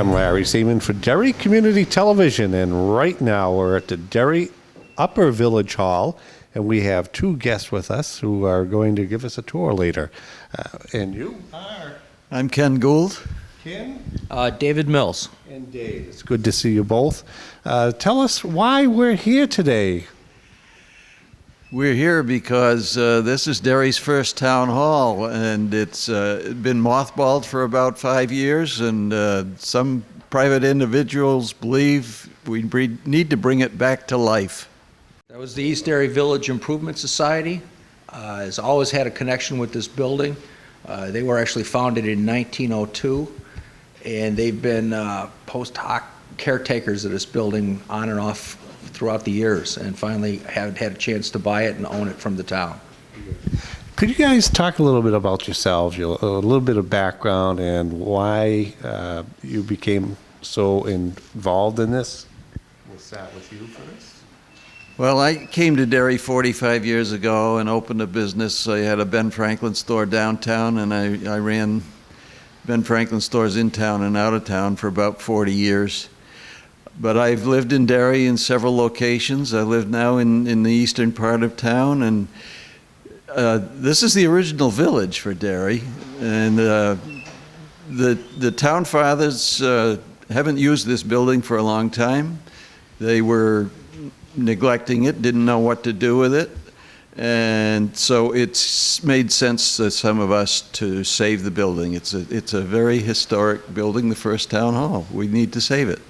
I'm Larry Seaman for Derry Community Television, and right now we're at the Derry Upper Village Hall, and we have two guests with us who are going to give us a tour later. And you are? I'm Ken Gould. Ken? David Milz. And Dave. It's good to see you both. Tell us why we're here today. We're here because this is Derry's first town hall, and it's been mothballed for about 5 years, and some private individuals believe we need to bring it back to life. That was the East Derry Village Improvement Society. Has always had a connection with this building. They were actually founded in 1902, and they've been post hoc caretakers of this building on and off throughout the years, and finally had a chance to buy it and own it from the town. Could you guys talk a little bit about yourselves, a little bit of background, and why you became so involved in this? We'll start with you first. Well, I came to Derry 45 years ago and opened a business. I had a Ben Franklin store downtown, and I ran Ben Franklin stores in town and out of town for about 40 years. But I've lived in Derry in several locations. I live now in the eastern part of town, and this is the original village for Derry. And the town fathers haven't used this building for a long time. They were neglecting it, didn't know what to do with it. And so it's made sense to some of us to save the building. It's a very historic building, the first town hall. We need to save it.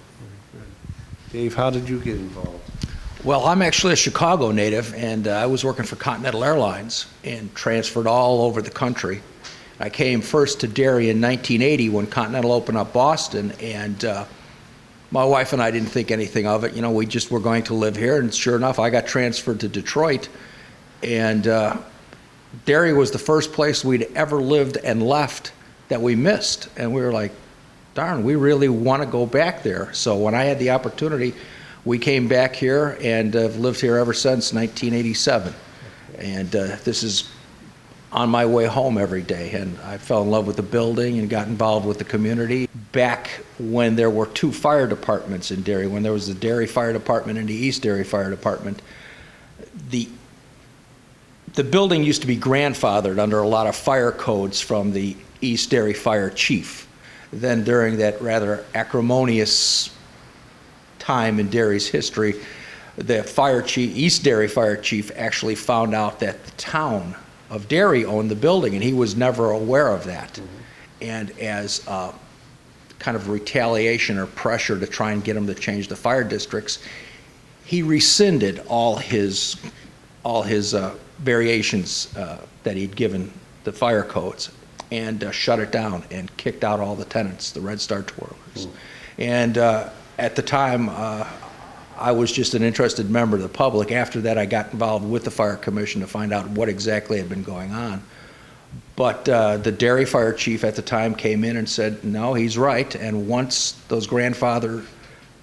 Dave, how did you get involved? Well, I'm actually a Chicago native, and I was working for Continental Airlines and transferred all over the country. I came first to Derry in 1980 when Continental opened up Boston, and my wife and I didn't think anything of it. You know, we just were going to live here, and sure enough, I got transferred to Detroit, and Derry was the first place we'd ever lived and left that we missed, and we were like, darn, we really want to go back there. So when I had the opportunity, we came back here and have lived here ever since 1987. And this is on my way home every day. And I fell in love with the building and got involved with the community. Back when there were two fire departments in Derry, when there was the Derry Fire Department and the East Derry Fire Department, the building used to be grandfathered under a lot of fire codes from the East Derry Fire Chief. Then during that rather acrimonious time in Derry's history, the fire chief, East Derry Fire Chief, actually found out that the town of Derry owned the building, and he was never aware of that. Mm-hmm. And as kind of retaliation or pressure to try and get him to change the fire districts, he rescinded all his variations that he'd given the fire codes, and shut it down and kicked out all the tenants, the Red Star Twirlers. And at the time, I was just an interested member of the public. After that, I got involved with the Fire Commission to find out what exactly had been going on. But the Derry Fire Chief at the time came in and said, no, he's right, and once those grandfather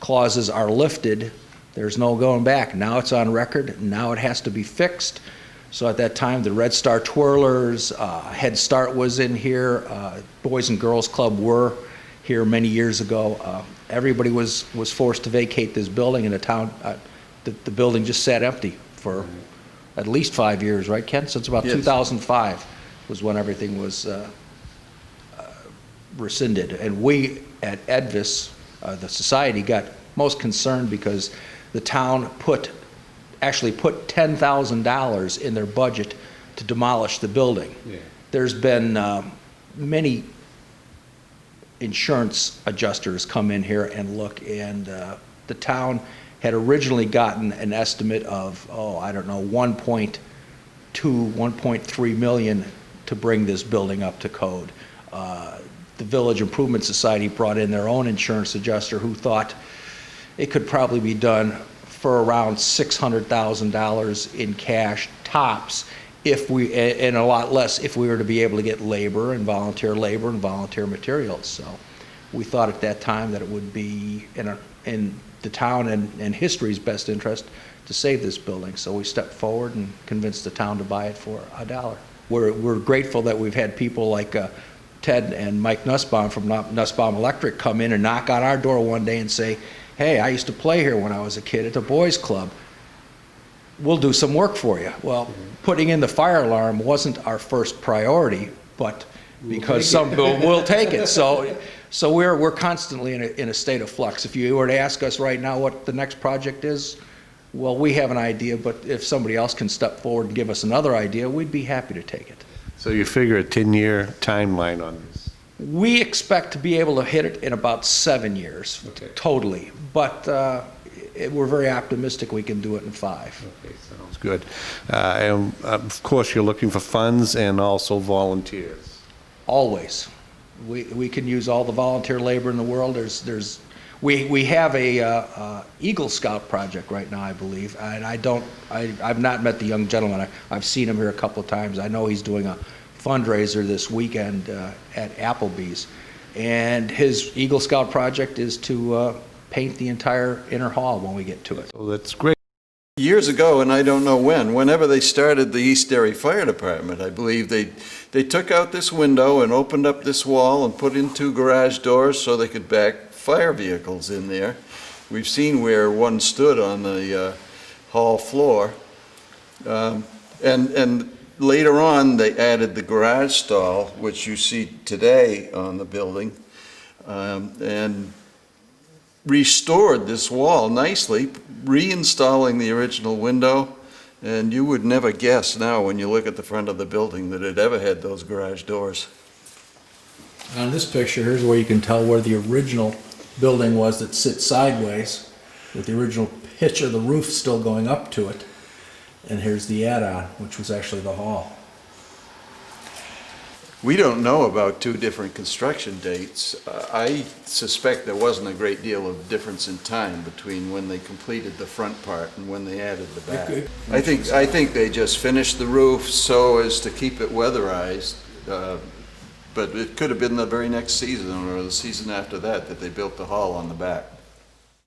clauses are lifted, there's no going back. Now it's on record, now it has to be fixed. So at that time, the Red Star Twirlers, Head Start was in here, Boys and Girls Club were here many years ago. Everybody was forced to vacate this building, and the building just sat empty for at least 5 years, right, Ken? Since about 2005 was when everything was rescinded. And we at EDVIS, the society, got most concerned because the town actually put $10,000 in their budget to demolish the building. Yeah. There's been many insurance adjusters come in here and look, and the town had originally gotten an estimate of, I don't know, 1.2, 1.3 million to bring this building up to code. The Village Improvement Society brought in their own insurance adjuster who thought it could probably be done for around $600,000 in cash tops, and a lot less if we were to be able to get labor and volunteer materials. So we thought at that time that it would be in the town and history's best interest to save this building. So we stepped forward and convinced the town to buy it for $1. We're grateful that we've had people like Ted and Mike Nussbaum from Nussbaum Electric come in and knock on our door one day and say, hey, I used to play here when I was a kid at the boys club. We'll do some work for you. Well, putting in the fire alarm wasn't our first priority, but because we'll take it. So we're constantly in a state of flux. If you were to ask us right now what the next project is, well, we have an idea, but if somebody else can step forward and give us another idea, we'd be happy to take it. So you figure a 10-year timeline on this? We expect to be able to hit it in about 7 years, Okay. totally. But we're very optimistic we can do it in 5. Okay, sounds good. And of course, you're looking for funds and also volunteers. Always. We can use all the volunteer labor in the world. We have a Eagle Scout project right now, I believe, and I've not met the young gentleman. I've seen him here a couple of times. I know he's doing a fundraiser this weekend at Applebee's, and his Eagle Scout project is to paint the entire inner hall when we get to it. So that's great. Years ago, and I don't know whenever they started the East Derry Fire Department, I believe they took out this window and opened up this wall and put in 2 garage doors so they could back fire vehicles in there. We've seen where one stood on the hall floor. And later on, they added the garage stall, which you see today on the building, and restored this wall nicely, reinstalling the original window, and you would never guess now when you look at the front of the building that it ever had those garage doors. On this picture, here's where you can tell where the original building was that sits sideways, with the original pitch of the roof still going up to it. And here's the add-on, which was actually the hall. We don't know about 2 different construction dates. I suspect there wasn't a great deal of difference in time between when they completed the front part and when they added the back. Okay. I think they just finished the roof so as to keep it weatherized, but it could have been the very next season or the season after that they built the hall on the back.